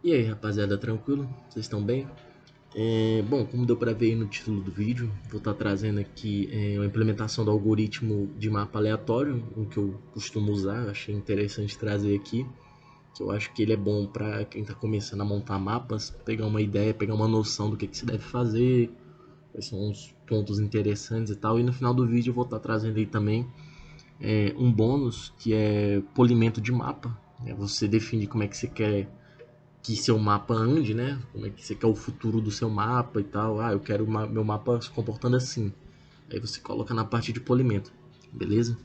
E aí, rapaziada, tranquilo? Vocês estão bem? Bom, como deu para ver aí no título do vídeo, vou estar trazendo aqui uma implementação do algoritmo de mapa aleatório, um que eu costumo usar, achei interessante trazer aqui, que eu acho que ele é bom para quem está começando a montar mapas, pegar uma ideia, pegar uma noção do que se deve fazer, quais são os pontos interessantes e tal, e no final do vídeo eu vou estar trazendo aí também um bônus que é polimento de mapa, você define como é que você quer que seu mapa ande, né? Como é que você quer o futuro do seu mapa e tal. Ah, eu quero meu mapa se comportando assim. Aí você coloca na parte de polimento, beleza?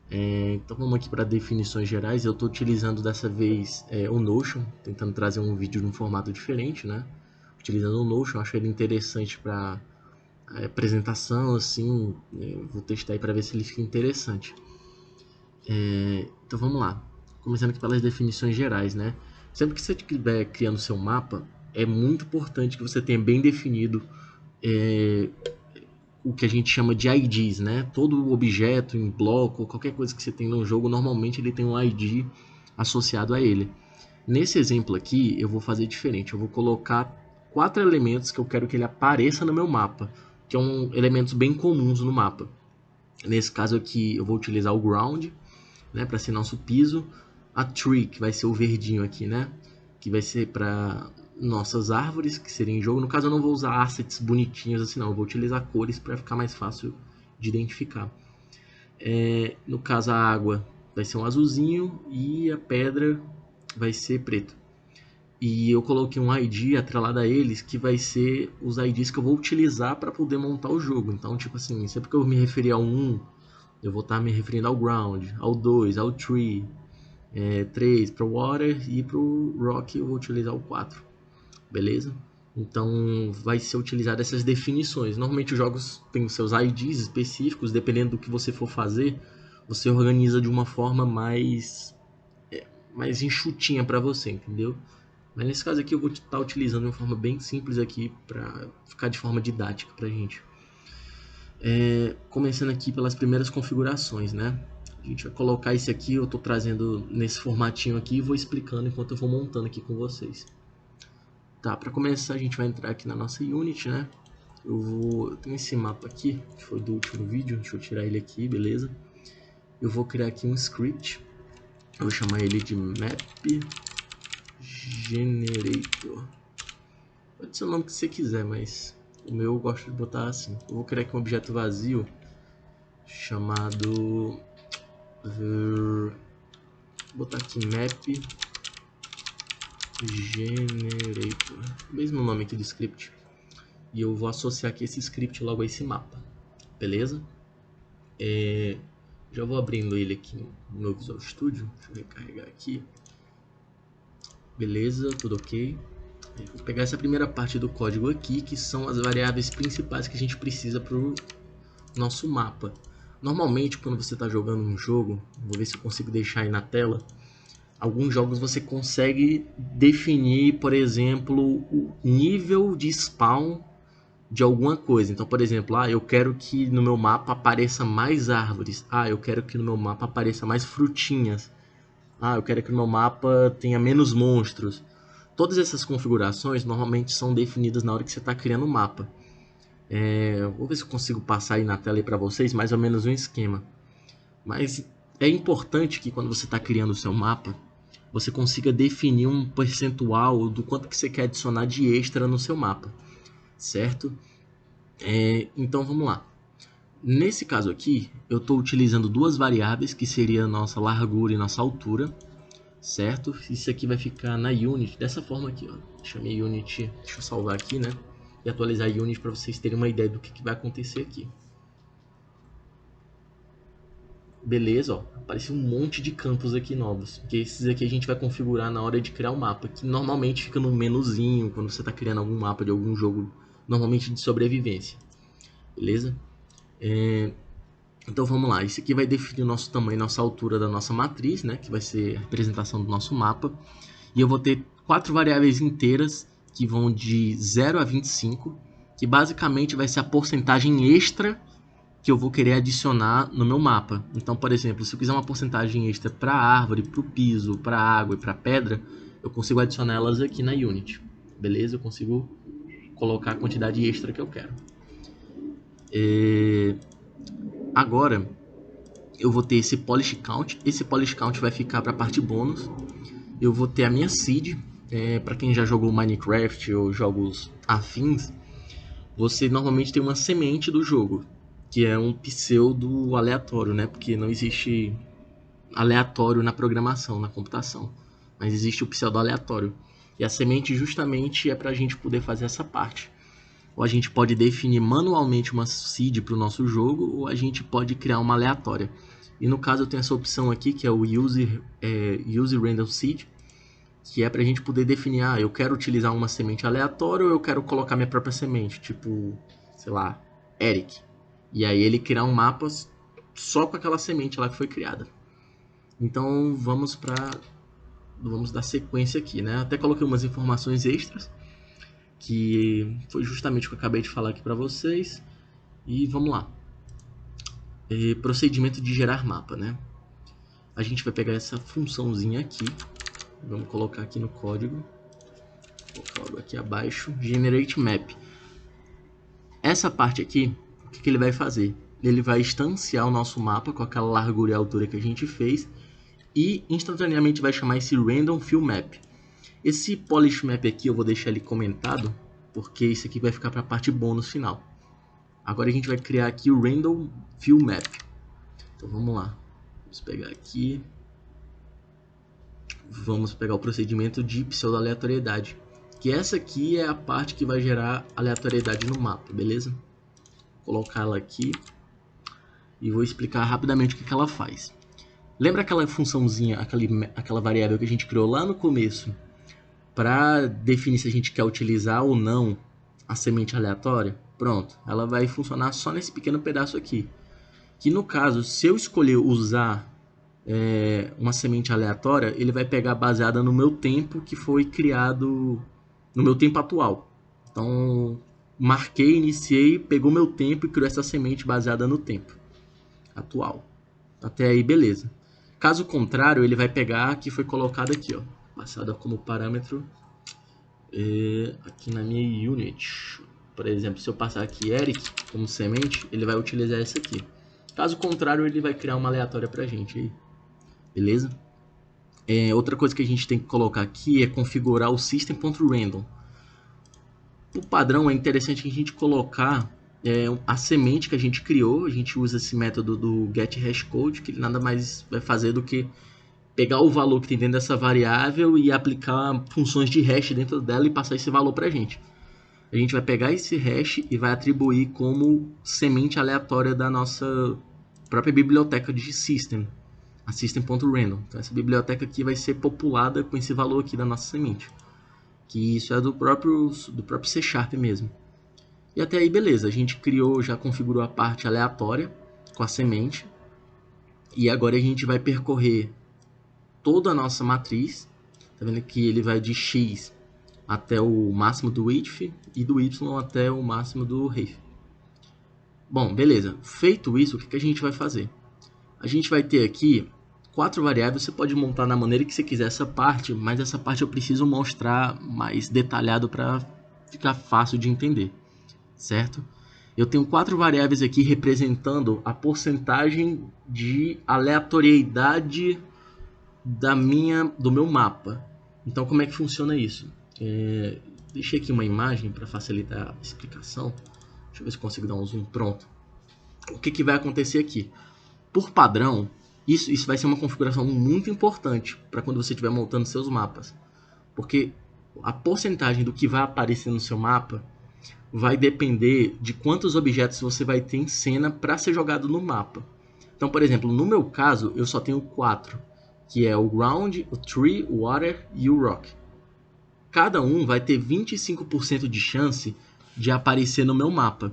Então vamos aqui para definições gerais. Eu estou utilizando dessa vez o Notion, tentando trazer um vídeo num formato diferente, né? Utilizando o Notion, acho ele interessante para apresentação, assim. Vou testar aí para ver se ele fica interessante. Então vamos lá. Começando aqui pelas definições gerais, né? Sempre que você estiver criando seu mapa, é muito importante que você tenha bem definido é, o que a gente chama de IDs, né? Todo objeto em bloco, qualquer coisa que você tem no jogo, normalmente ele tem um ID associado a ele. Nesse exemplo aqui, eu vou fazer diferente. Eu vou colocar 4 elementos que eu quero que ele apareça no meu mapa, que são elementos bem comuns no mapa. Nesse caso aqui, eu vou utilizar o ground, né, para ser nosso piso, a tree, que vai ser o verdinho aqui, né, que vai ser para nossas árvores, que seria em jogo. No caso eu não vou usar assets bonitinhos assim não, eu vou utilizar cores para ficar mais fácil de identificar. No caso a água vai ser um azulzinho e a pedra vai ser preto. E eu coloquei um ID atrelado a eles que vai ser os IDs que eu vou utilizar para poder montar o jogo. Então, tipo assim, sempre que eu me referir ao 1, eu vou estar me referindo ao ground, ao 2, ao tree, 3 para o water e para o rock eu vou utilizar o 4, beleza? Então vai ser utilizado essas definições. Normalmente os jogos têm os seus IDs específicos, dependendo do que você for fazer, você organiza de uma forma mais enxutinha para você, entendeu? Mas nesse caso aqui eu vou estar utilizando de uma forma bem simples aqui para ficar de forma didática para a gente. Começando aqui pelas primeiras configurações, né? A gente vai colocar esse aqui, eu estou trazendo nesse formatinho aqui e vou explicando enquanto eu vou montando aqui com vocês. Tá, para começar a gente vai entrar aqui na nossa Unity, né? Eu tenho esse mapa aqui, que foi do último vídeo, deixa eu tirar ele aqui, beleza? Eu vou criar aqui um script, eu vou chamar ele de Map Generator. Pode ser o nome que você quiser, mas o meu eu gosto de botar assim. Eu vou criar aqui um objeto vazio chamado vou botar aqui Map Generator, mesmo nome aqui do script, e eu vou associar aqui esse script logo a esse mapa, beleza? Já vou abrindo ele aqui no meu Visual Studio, deixa eu recarregar aqui, beleza, tudo ok. Vou pegar essa primeira parte do código aqui, que são as variáveis principais que a gente precisa para o nosso mapa. Normalmente, quando você está jogando um jogo, vou ver se eu consigo deixar aí na tela, alguns jogos você consegue definir, por exemplo, o nível de spawn de alguma coisa. Então, por exemplo, eu quero que no meu mapa apareça mais árvores. Eu quero que no meu mapa apareça mais frutinhas. Eu quero que no meu mapa tenha menos monstros. Todas essas configurações normalmente são definidas na hora que você está criando o mapa. Vou ver se eu consigo passar aí na tela para vocês mais ou menos um esquema. Mas é importante que quando você está criando o seu mapa, você consiga definir um percentual do quanto que você quer adicionar de extra no seu mapa, certo? Então vamos lá. Nesse caso aqui, eu estou utilizando duas variáveis, que seria a nossa largura e nossa altura, certo? Isso aqui vai ficar na Unity, dessa forma aqui, ó. Chamei Unity, deixa eu salvar aqui, né? E atualizar a Unity para vocês terem uma ideia do que vai acontecer aqui. Beleza, ó, apareceu um monte de campos aqui novos, que esses aqui a gente vai configurar na hora de criar o mapa, que normalmente fica no menuzinho quando você está criando algum mapa de algum jogo, normalmente de sobrevivência, beleza? Então vamos lá, isso aqui vai definir o nosso tamanho, nossa altura da nossa matriz, né, que vai ser a representação do nosso mapa, e eu vou ter 4 variáveis inteiras que vão de 0 a 25, que basicamente vai ser a porcentagem extra que eu vou querer adicionar no meu mapa. Então, por exemplo, se eu quiser uma porcentagem extra para a árvore, para o piso, para a água e para a pedra, eu consigo adicionar elas aqui na Unity, beleza? Eu consigo colocar a quantidade extra que eu quero. Agora eu vou ter esse Polish Count. Esse Polish Count vai ficar para a parte bônus. Eu vou ter a minha seed. Para quem já jogou Minecraft ou jogos afins, você normalmente tem uma semente do jogo, que é um pseudo aleatório, né? Porque não existe aleatório na programação, na computação, mas existe o pseudo aleatório. E a semente justamente é para a gente poder fazer essa parte. Ou a gente pode definir manualmente uma seed para o nosso jogo, ou a gente pode criar uma aleatória. E no caso eu tenho essa opção aqui, que é o Use Random Seed, que é para a gente poder definir, eu quero utilizar uma semente aleatória ou eu quero colocar minha própria semente, tipo, sei lá, Eric. E aí ele criar um mapa só com aquela semente lá que foi criada. Então vamos dar sequência aqui, né? Até coloquei umas informações extras, que foi justamente o que eu acabei de falar aqui para vocês. E vamos lá. Procedimento de gerar mapa, né? A gente vai pegar essa funçãozinha aqui. Vamos colocar aqui no código. Vou colocar aqui abaixo. Generate Map. Essa parte aqui, o que ele vai fazer? Ele vai instanciar o nosso mapa com aquela largura e altura que a gente fez. E instantaneamente vai chamar esse Random Fill Map. Esse Polish Map aqui eu vou deixar ele comentado, porque isso aqui vai ficar para a parte bônus final. Agora a gente vai criar aqui o Random Fill Map. Então vamos lá. Vamos pegar aqui. Vamos pegar o procedimento de pseudo-aleatoriedade. Que essa aqui é a parte que vai gerar aleatoriedade no mapa, beleza? Vou colocar ela aqui. E vou explicar rapidamente o que ela faz. Lembra aquela funçãozinha, aquela variável que a gente criou lá no começo para definir se a gente quer utilizar ou não a semente aleatória? Pronto, ela vai funcionar só nesse pequeno pedaço aqui. Que no caso, se eu escolher usar uma semente aleatória, ele vai pegar baseada no meu tempo que foi criado, no meu tempo atual. Então, marquei, iniciei, pegou meu tempo e criou essa semente baseada no tempo atual. Até aí, beleza. Caso contrário, ele vai pegar que foi colocado aqui, ó, passada como parâmetro aqui na minha unit. Por exemplo, se eu passar aqui Eric como semente, ele vai utilizar essa aqui. Caso contrário, ele vai criar uma aleatória pra gente aí. Beleza? Outra coisa que a gente tem que colocar aqui é configurar o system.random. O padrão é interessante a gente colocar a semente que a gente criou. A gente usa esse método do getHashCode, que ele nada mais vai fazer do que pegar o valor que tem dentro dessa variável e aplicar funções de hash dentro dela e passar esse valor pra gente. A gente vai pegar esse hash e vai atribuir como semente aleatória da nossa própria biblioteca de system, a system.random. Então essa biblioteca aqui vai ser populada com esse valor aqui da nossa semente, que isso é do próprio C# mesmo. E até aí beleza, a gente criou, já configurou a parte aleatória com a semente. E agora a gente vai percorrer toda a nossa matriz. Tá vendo que ele vai de x até o máximo do width e do y até o máximo do height. Bom, beleza. Feito isso, o que a gente vai fazer? A gente vai ter aqui 4 variáveis. Você pode montar da maneira que você quiser essa parte, mas essa parte eu preciso mostrar mais detalhado para ficar fácil de entender, certo? Eu tenho 4 variáveis aqui representando a porcentagem de aleatoriedade do meu mapa. Então, como é que funciona isso? Deixei aqui uma imagem para facilitar a explicação. Deixa eu ver se consigo dar um zoom. Pronto. O que vai acontecer aqui? Por padrão, isso vai ser uma configuração muito importante para quando você estiver montando seus mapas. Porque a porcentagem do que vai aparecer no seu mapa vai depender de quantos objetos você vai ter em cena para ser jogado no mapa. Então, por exemplo, no meu caso, eu só tenho 4, que é o ground, o tree, o water e o rock. Cada um vai ter 25% de chance de aparecer no meu mapa.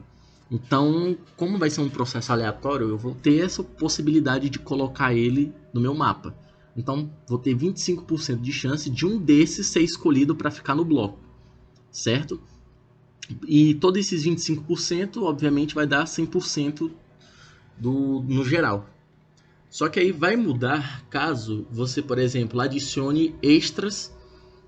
Então, como vai ser um processo aleatório, eu vou ter essa possibilidade de colocar ele no meu mapa. Então, vou ter 25% de chance de um desses ser escolhido para ficar no bloco, certo? E todos esses 25%, obviamente, vai dar 100% no geral. Só que aí vai mudar caso você, por exemplo, adicione extras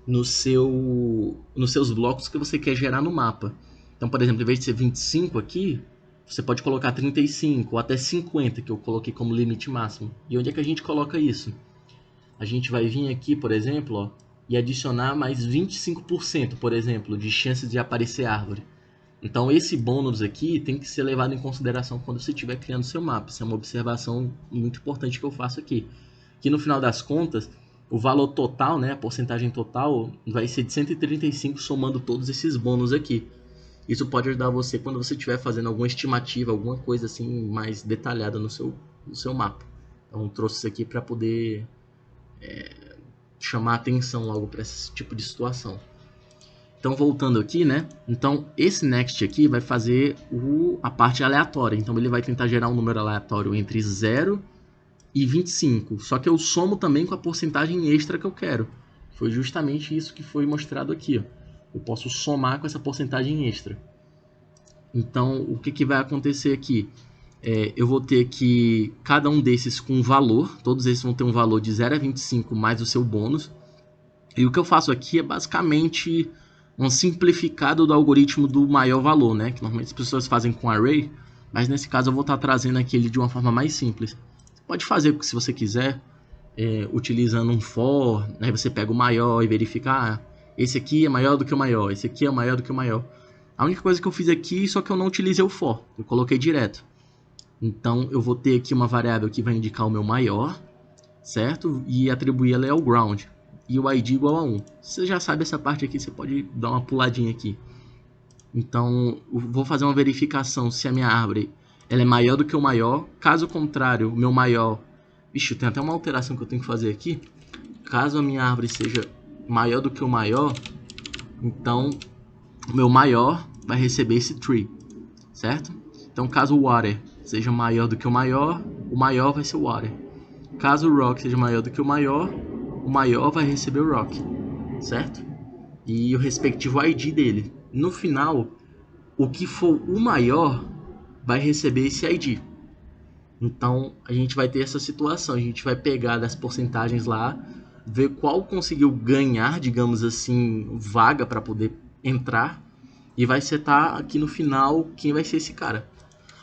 nos seus blocos que você quer gerar no mapa. Então, por exemplo, em vez de ser 25 aqui, você pode colocar 35 ou até 50, que eu coloquei como limite máximo. E onde é que a gente coloca isso? A gente vai vir aqui, por exemplo, ó, e adicionar mais 25%, por exemplo, de chances de aparecer árvore. Então, esse bônus aqui tem que ser levado em consideração quando você estiver criando seu mapa. Isso é uma observação muito importante que eu faço aqui. Que no final das contas, o valor total, né, a porcentagem total, vai ser de 135 somando todos esses bônus aqui. Isso pode ajudar você quando você estiver fazendo alguma estimativa, alguma coisa assim mais detalhada no seu mapa. Então, trouxe isso aqui para poder chamar atenção logo para esse tipo de situação. Então, voltando aqui, né? Então, esse next aqui vai fazer a parte aleatória. Então, ele vai tentar gerar um número aleatório entre 0 e 25. Só que eu somo também com a porcentagem extra que eu quero. Foi justamente isso que foi mostrado aqui, ó. Eu posso somar com essa porcentagem extra. Então, o que vai acontecer aqui? Eu vou ter que cada um desses com um valor. Todos esses vão ter um valor de 0 a 25 mais o seu bônus. E o que eu faço aqui é basicamente um simplificado do algoritmo do maior valor, né? Que normalmente as pessoas fazem com array, mas nesse caso eu vou estar trazendo aqui ele de uma forma mais simples. Você pode fazer, se você quiser, utilizando um for, aí você pega o maior e verifica, esse aqui é maior do que o maior, esse aqui é maior do que o maior. A única coisa que eu fiz aqui, só que eu não utilizei o for, eu coloquei direto. Então eu vou ter aqui uma variável que vai indicar o meu maior, certo? E atribuir ela ao ground. E o ID igual a 1. Você já sabe essa parte aqui, você pode dar uma puladinha aqui. Então, eu vou fazer uma verificação se a minha árvore ela é maior do que o maior. Caso contrário, o meu maior... Vixe, tem até uma alteração que eu tenho que fazer aqui. Caso a minha árvore seja maior do que o maior, então o meu maior vai receber esse tree, certo? Então, caso o water seja maior do que o maior vai ser o water. Caso o rock seja maior do que o maior vai receber o rock, certo? E o respectivo ID dele. No final, o que for o maior vai receber esse ID. Então, a gente vai ter essa situação. A gente vai pegar das porcentagens lá, ver qual conseguiu ganhar, digamos assim, vaga para poder entrar, e vai setar aqui no final quem vai ser esse cara.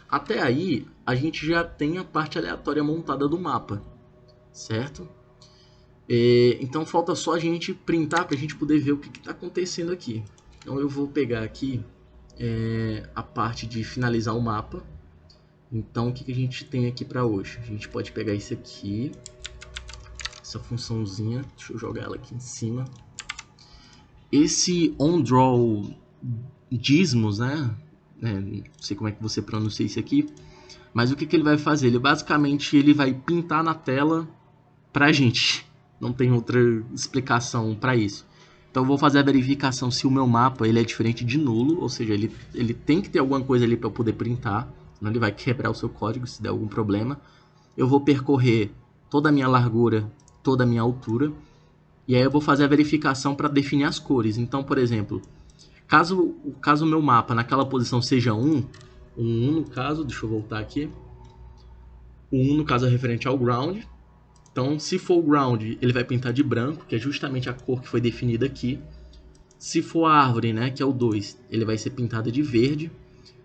Até aí, a gente já tem a parte aleatória montada do mapa, certo? Então falta só a gente printar para a gente poder ver o que está acontecendo aqui. Então eu vou pegar aqui a parte de finalizar o mapa. Então o que a gente tem aqui para hoje? A gente pode pegar isso aqui, essa funçãozinha, deixa eu jogar ela aqui em cima. Esse onDraw Gizmos, né? Não sei como é que você pronuncia isso aqui, mas o que ele vai fazer? Ele basicamente vai pintar na tela pra gente. Não tem outra explicação para isso. Então eu vou fazer a verificação se o meu mapa ele é diferente de nulo, ou seja, ele tem que ter alguma coisa ali para eu poder printar, senão ele vai quebrar o seu código se der algum problema. Eu vou percorrer toda a minha largura, toda a minha altura, e aí eu vou fazer a verificação para definir as cores. Então, por exemplo, caso o meu mapa naquela posição seja 1, um 1 no caso, deixa eu voltar aqui, o 1 no caso é referente ao ground. Então, se for o ground, ele vai pintar de branco, que é justamente a cor que foi definida aqui. Se for a árvore, né, que é o 2, ele vai ser pintada de verde.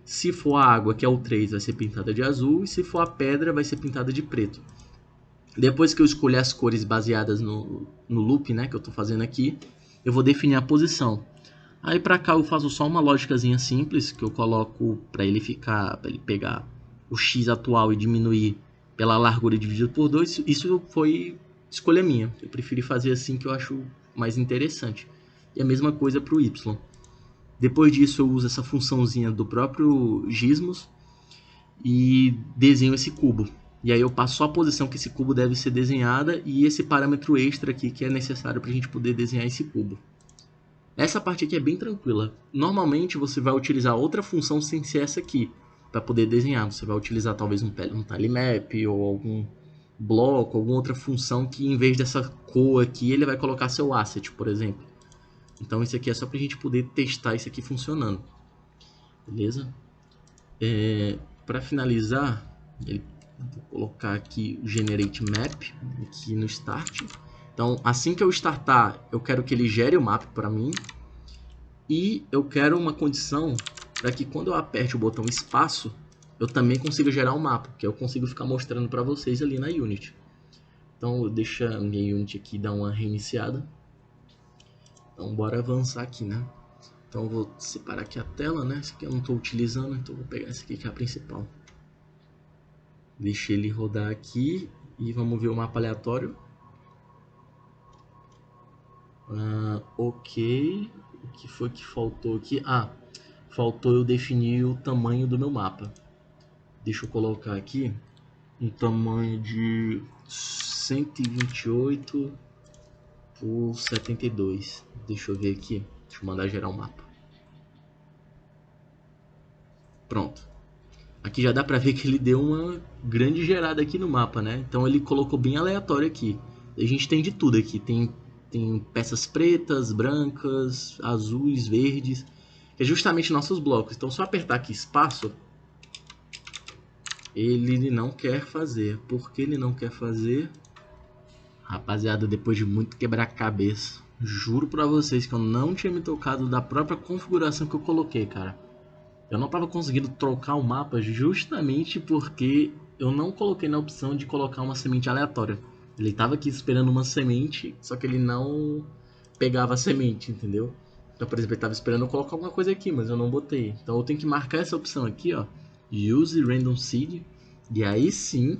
Se for a água, que é o 3, vai ser pintada de azul. E se for a pedra, vai ser pintada de preto. Depois que eu escolher as cores baseadas no loop, né, que eu estou fazendo aqui, eu vou definir a posição. Aí para cá eu faço só uma lógicazinha simples, que eu coloco para ele pegar o x atual e diminuir pela largura dividido por 2, isso foi escolha minha. Eu preferi fazer assim que eu acho mais interessante. E a mesma coisa para o y. Depois disso eu uso essa funçãozinha do próprio Gizmos e desenho esse cubo. E aí eu passo só a posição que esse cubo deve ser desenhada e esse parâmetro extra aqui que é necessário para a gente poder desenhar esse cubo. Essa parte aqui é bem tranquila. Normalmente você vai utilizar outra função sem ser essa aqui, para poder desenhar. Você vai utilizar talvez um tilemap ou algum bloco, alguma outra função que em vez dessa cor aqui, ele vai colocar seu asset, por exemplo. Então isso aqui é só para a gente poder testar isso aqui funcionando. Beleza? Para finalizar, vou colocar aqui o Generate Map aqui no Start. Então, assim que eu startar, eu quero que ele gere o mapa para mim. E eu quero uma condição para que quando eu aperte o botão espaço, eu também consiga gerar um mapa, que eu consigo ficar mostrando para vocês ali na Unity. Então, deixa a minha Unity aqui dar uma reiniciada. Então, bora avançar aqui, né? Então, eu vou separar aqui a tela, né? Esse aqui eu não estou utilizando, então eu vou pegar esse aqui que é a principal. Deixa ele rodar aqui e vamos ver o mapa aleatório. Ok. O que foi que faltou aqui? Faltou eu definir o tamanho do meu mapa. Deixa eu colocar aqui um tamanho de 128 por 72. Deixa eu ver aqui. Deixa eu mandar gerar o mapa. Pronto. Aqui já dá pra ver que ele deu uma grande gerada aqui no mapa, né? Então ele colocou bem aleatório aqui. A gente tem de tudo aqui. Tem peças pretas, brancas, azuis, verdes. Que é justamente nossos blocos. Então só apertar aqui espaço. Ele não quer fazer. Por que ele não quer fazer? Rapaziada, depois de muito quebrar cabeça, juro pra vocês que eu não tinha me tocado da própria configuração que eu coloquei, cara. Eu não tava conseguindo trocar o mapa justamente porque eu não coloquei na opção de colocar uma semente aleatória. Ele tava aqui esperando uma semente, só que ele não pegava a semente, entendeu? Então, por exemplo, ele tava esperando eu colocar alguma coisa aqui, mas eu não botei. Então eu tenho que marcar essa opção aqui, ó. Use Random Seed. E aí sim,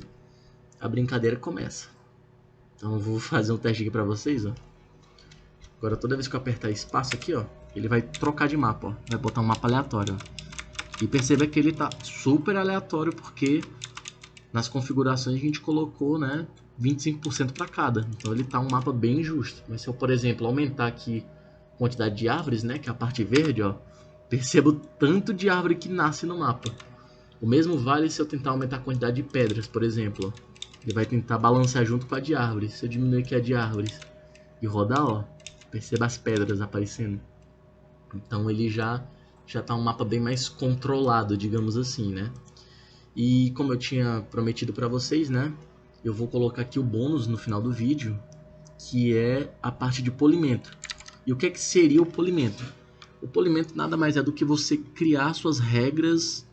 a brincadeira começa. Então eu vou fazer um teste aqui pra vocês, ó. Agora toda vez que eu apertar espaço aqui, ó, ele vai trocar de mapa, ó. Vai botar um mapa aleatório, ó. E perceba que ele tá super aleatório porque nas configurações a gente colocou, né, 25% para cada. Então ele tá um mapa bem justo. Mas se eu, por exemplo, aumentar aqui a quantidade de árvores, né, que é a parte verde, ó, perceba o tanto de árvore que nasce no mapa. O mesmo vale se eu tentar aumentar a quantidade de pedras, por exemplo, ó. Ele vai tentar balançar junto com a de árvores. Se eu diminuir aqui a de árvores e rodar, ó, perceba as pedras aparecendo. Então ele já tá um mapa bem mais controlado, digamos assim, né? E como eu tinha prometido para vocês, né? Eu vou colocar aqui o bônus no final do vídeo, que é a parte de polimento. E o que é que seria o polimento? O polimento nada mais é do que você criar suas regras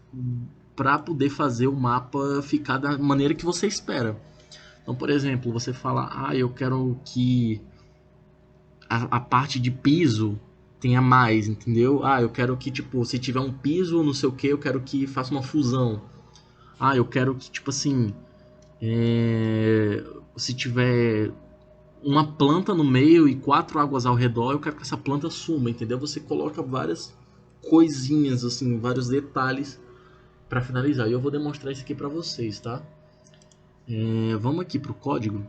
para poder fazer o mapa ficar da maneira que você espera. Então, por exemplo, você fala, eu quero que a parte de piso tenha mais, entendeu? Eu quero que, tipo, se tiver um piso ou não sei o que, eu quero que faça uma fusão. Eu quero que, tipo assim, se tiver uma planta no meio e 4 águas ao redor, eu quero que essa planta suma, entendeu? Você coloca várias coisinhas, assim, vários detalhes para finalizar. E eu vou demonstrar isso aqui para vocês, tá? Vamos aqui pro código.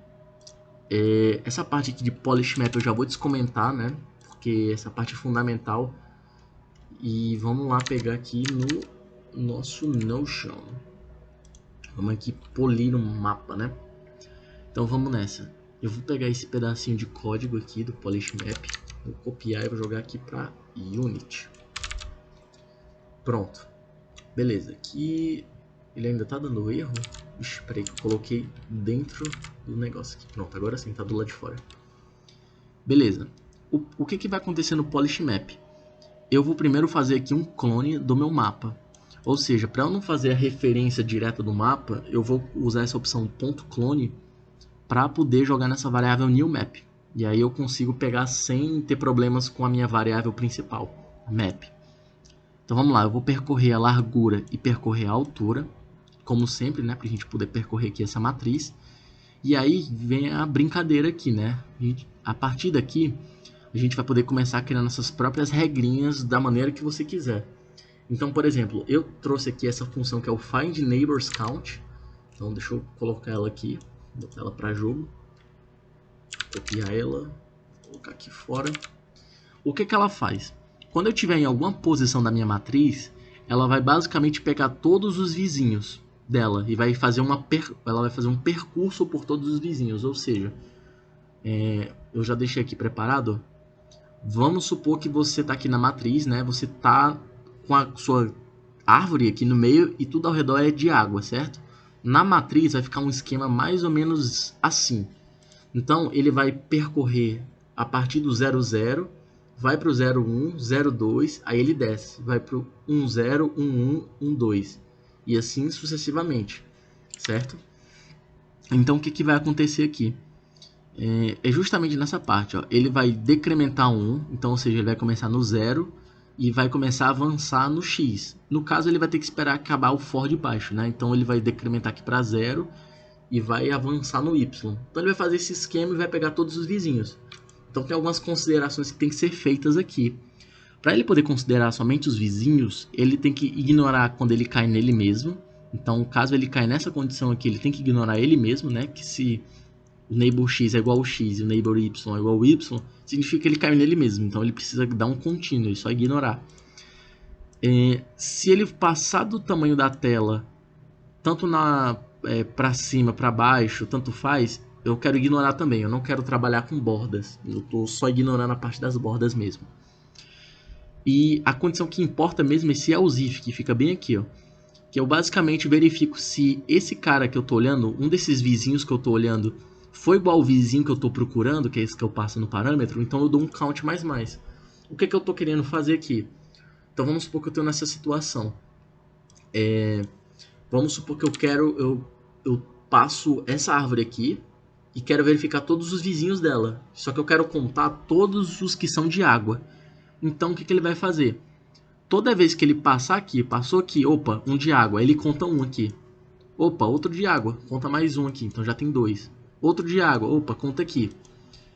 Essa parte aqui de Polish Map eu já vou descomentar, né? Porque essa parte é fundamental. E vamos lá pegar aqui no nosso Notion. Vamos aqui polir o mapa, né? Então vamos nessa. Eu vou pegar esse pedacinho de código aqui do Polish Map, vou copiar e vou jogar aqui para Unity. Pronto. Beleza, aqui ele ainda tá dando erro. Ixi, peraí que eu coloquei dentro do negócio aqui. Pronto, agora sim, tá do lado de fora. Beleza. O que vai acontecer no Polish Map? Eu vou primeiro fazer aqui um clone do meu mapa. Ou seja, para eu não fazer a referência direta do mapa, eu vou usar essa opção .clone para poder jogar nessa variável newMap. E aí eu consigo pegar sem ter problemas com a minha variável principal, a map. Então vamos lá, eu vou percorrer a largura e percorrer a altura, como sempre, né, para a gente poder percorrer aqui essa matriz. E aí vem a brincadeira aqui, né? A partir daqui, a gente vai poder começar criando essas próprias regrinhas da maneira que você quiser. Então, por exemplo, eu trouxe aqui essa função que é o Find Neighbors Count. Então deixa eu colocar ela aqui, botar ela para jogo, copiar ela, colocar aqui fora. O que ela faz? Quando eu estiver em alguma posição da minha matriz, ela vai basicamente pegar todos os vizinhos dela e vai fazer ela vai fazer um percurso por todos os vizinhos. Ou seja, eu já deixei aqui preparado. Vamos supor que você está aqui na matriz, né? Você está com a sua árvore aqui no meio e tudo ao redor é de água, certo? Na matriz vai ficar um esquema mais ou menos assim. Então, ele vai percorrer a partir do 0, 0, vai para o 0, 1, 0, 2, aí ele desce, vai para o 1, 0, 1, 1, 1, 2, e assim sucessivamente, certo? Então, o que vai acontecer aqui? É justamente nessa parte, ó. Ele vai decrementar 1, então, ou seja, ele vai começar no 0 e vai começar a avançar no x. No caso, ele vai ter que esperar acabar o for de baixo, né? Então, ele vai decrementar aqui para 0 e vai avançar no y. Então, ele vai fazer esse esquema e vai pegar todos os vizinhos. Então, tem algumas considerações que tem que ser feitas aqui. Para ele poder considerar somente os vizinhos, ele tem que ignorar quando ele cai nele mesmo. Então, caso ele caia nessa condição aqui, ele tem que ignorar ele mesmo, né? Que se o neighbor x é igual ao x e o neighbor y é igual ao y, significa que ele caiu nele mesmo. Então, ele precisa dar um contínuo, ele só ignorar. Se ele passar do tamanho da tela, tanto para cima, para baixo, tanto faz, eu quero ignorar também. Eu não quero trabalhar com bordas. Eu estou só ignorando a parte das bordas mesmo. E a condição que importa mesmo é esse ELSIF, que fica bem aqui, ó. Que eu basicamente verifico se esse cara que eu estou olhando, um desses vizinhos que eu estou olhando, foi igual ao vizinho que eu estou procurando, que é esse que eu passo no parâmetro, então eu dou um count mais. O que eu estou querendo fazer aqui? Então vamos supor que eu estou nessa situação. Vamos supor que eu passo essa árvore aqui e quero verificar todos os vizinhos dela. Só que eu quero contar todos os que são de água. Então o que ele vai fazer? Toda vez que ele passar aqui, passou aqui, opa, um de água, ele conta um aqui. Opa, outro de água, conta mais um aqui, então já tem 2. Outro de água, opa, conta aqui.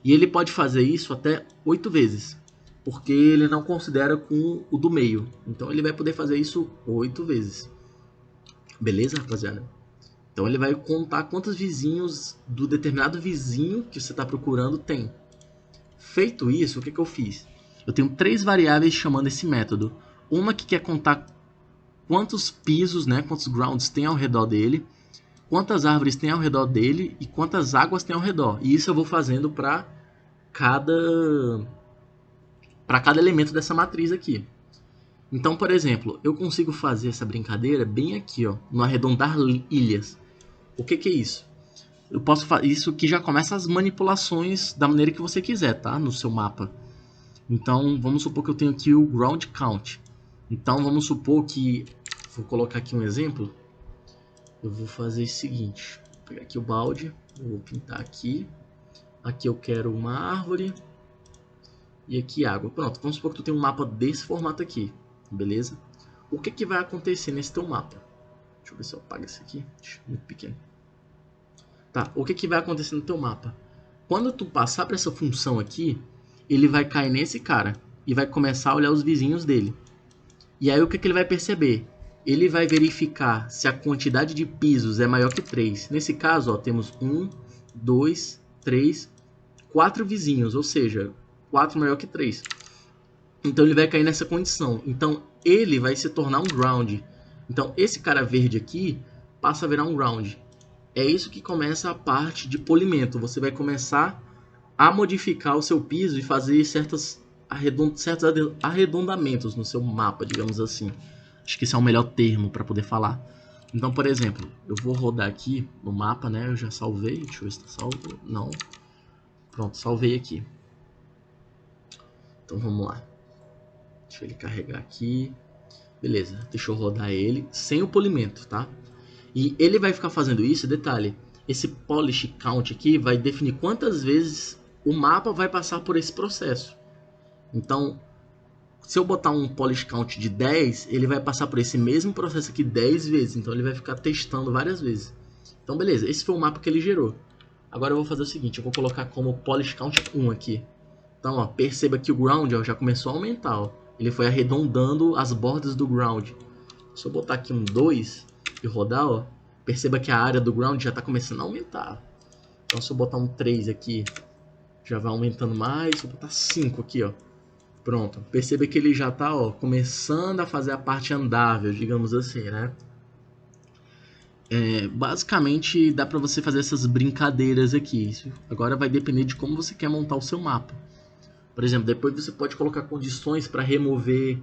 E ele pode fazer isso até 8 vezes, porque ele não considera com o do meio. Então ele vai poder fazer isso 8 vezes. Beleza, rapaziada? Então ele vai contar quantos vizinhos do determinado vizinho que você está procurando tem. Feito isso, o que eu fiz? Eu tenho 3 variáveis chamando esse método. Uma que quer contar quantos pisos, né, quantos grounds tem ao redor dele, quantas árvores tem ao redor dele e quantas águas tem ao redor. E isso eu vou fazendo para cada elemento dessa matriz aqui. Então, por exemplo, eu consigo fazer essa brincadeira bem aqui, ó, no arredondar ilhas. O que é isso? Eu posso fazer isso que já começa as manipulações da maneira que você quiser, tá? No seu mapa. Então, vamos supor que eu tenho aqui o ground count. Então, vamos supor que... Vou colocar aqui um exemplo. Eu vou fazer o seguinte. Vou pegar aqui o balde. Vou pintar aqui. Aqui eu quero uma árvore. E aqui água. Pronto, vamos supor que tu tem um mapa desse formato aqui. Beleza? O que vai acontecer nesse teu mapa? Deixa eu ver se eu apago isso aqui. Muito pequeno. Tá, o que vai acontecer no teu mapa? Quando tu passar para essa função aqui, ele vai cair nesse cara e vai começar a olhar os vizinhos dele. E aí o que ele vai perceber? Ele vai verificar se a quantidade de pisos é maior que 3. Nesse caso, ó, temos 1, 2, 3, 4 vizinhos, ou seja, 4 maior que 3. Então ele vai cair nessa condição. Então ele vai se tornar um ground. Então esse cara verde aqui passa a virar um ground. É isso que começa a parte de polimento. Você vai começar a modificar o seu piso e fazer certos arredondamentos no seu mapa, digamos assim. Acho que esse é o melhor termo para poder falar. Então, por exemplo, eu vou rodar aqui no mapa, né? Eu já salvei. Deixa eu ver se está salvo. Não. Pronto, salvei aqui. Então vamos lá. Deixa ele carregar aqui. Beleza, deixa eu rodar ele sem o polimento, tá? E ele vai ficar fazendo isso, detalhe, esse polish count aqui vai definir quantas vezes o mapa vai passar por esse processo. Então, se eu botar um polish count de 10, ele vai passar por esse mesmo processo aqui 10 vezes. Então ele vai ficar testando várias vezes. Então beleza, esse foi o mapa que ele gerou. Agora eu vou fazer o seguinte, eu vou colocar como polish count 1 aqui. Então ó, perceba que o ground ó, já começou a aumentar. Ó. Ele foi arredondando as bordas do ground. Se eu botar aqui um 2 e rodar, ó, perceba que a área do ground já está começando a aumentar. Então se eu botar um 3 aqui, já vai aumentando mais. Se eu botar 5 aqui, ó, pronto. Perceba que ele já está começando a fazer a parte andável, digamos assim, né? Basicamente dá para você fazer essas brincadeiras aqui. Isso agora vai depender de como você quer montar o seu mapa. Por exemplo, depois você pode colocar condições para remover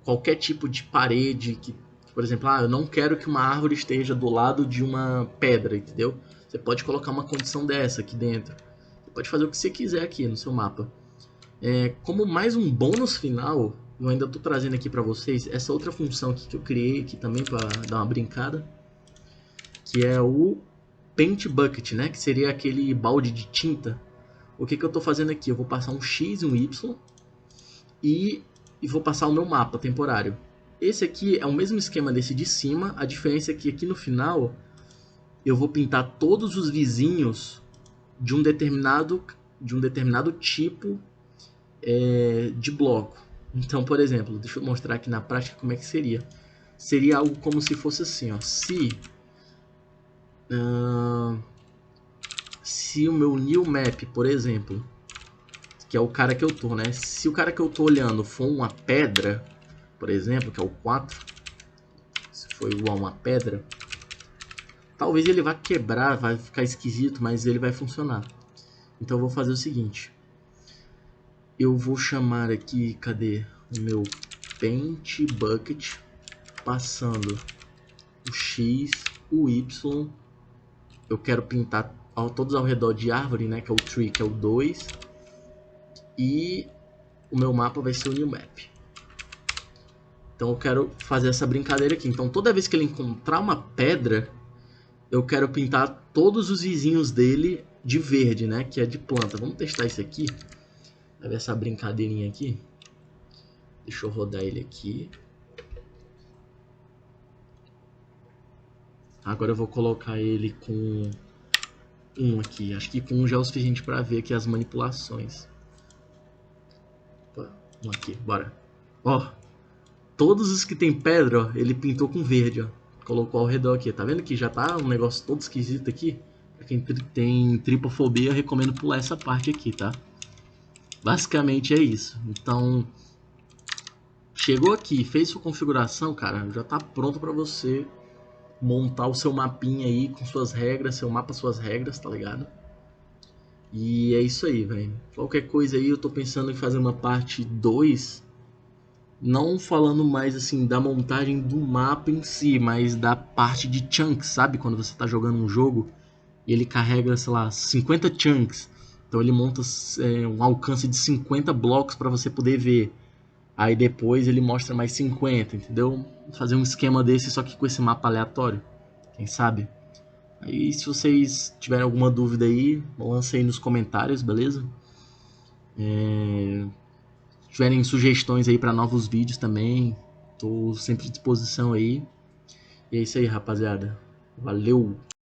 qualquer tipo de parede. Por exemplo, eu não quero que uma árvore esteja do lado de uma pedra, entendeu? Você pode colocar uma condição dessa aqui dentro. Você pode fazer o que você quiser aqui no seu mapa. Como mais um bônus final, eu ainda estou trazendo aqui para vocês essa outra função aqui que eu criei aqui também para dar uma brincada, que é o Paint Bucket, né? Que seria aquele balde de tinta. O que eu estou fazendo aqui? Eu vou passar um X e um Y e vou passar o meu mapa temporário. Esse aqui é o mesmo esquema desse de cima, a diferença é que aqui no final eu vou pintar todos os vizinhos de um determinado tipo de bloco. Então, por exemplo, deixa eu mostrar aqui na prática como é que seria. Seria algo como se fosse assim, ó. Se o meu new map, por exemplo, que é o cara que eu tô, né? Se o cara que eu tô olhando for uma pedra, por exemplo, que é o 4, se for igual a uma pedra, talvez ele vá quebrar, vai ficar esquisito, mas ele vai funcionar. Então eu vou fazer o seguinte. Eu vou chamar aqui, cadê o meu Paint Bucket, passando o X, o Y. Eu quero pintar todos ao redor de árvore, né, que é o tree, que é o 2. E o meu mapa vai ser o new map. Então eu quero fazer essa brincadeira aqui. Então toda vez que ele encontrar uma pedra, eu quero pintar todos os vizinhos dele de verde, né, que é de planta. Vamos testar isso aqui. Vai ver essa brincadeirinha aqui. Deixa eu rodar ele aqui. Agora eu vou colocar ele com 1 aqui. Acho que com 1 já é o suficiente para ver aqui as manipulações. Opa, 1 aqui, bora. Ó, todos os que tem pedra, ó, ele pintou com verde, ó. Colocou ao redor aqui. Tá vendo que já tá um negócio todo esquisito aqui? Pra quem tem tripofobia, eu recomendo pular essa parte aqui, tá? Basicamente é isso. Então, chegou aqui, fez sua configuração, cara, já tá pronto para você montar o seu mapinha aí com suas regras, seu mapa, suas regras, tá ligado? E é isso aí, velho. Qualquer coisa aí, eu tô pensando em fazer uma parte 2, não falando mais assim da montagem do mapa em si, mas da parte de chunks, sabe? Quando você tá jogando um jogo e ele carrega, sei lá, 50 chunks. Então ele monta um alcance de 50 blocos para você poder ver. Aí depois ele mostra mais 50, entendeu? Fazer um esquema desse só que com esse mapa aleatório, quem sabe? Aí se vocês tiverem alguma dúvida aí, lancem aí nos comentários, beleza? Se tiverem sugestões aí para novos vídeos também, tô sempre à disposição aí. E é isso aí, rapaziada. Valeu!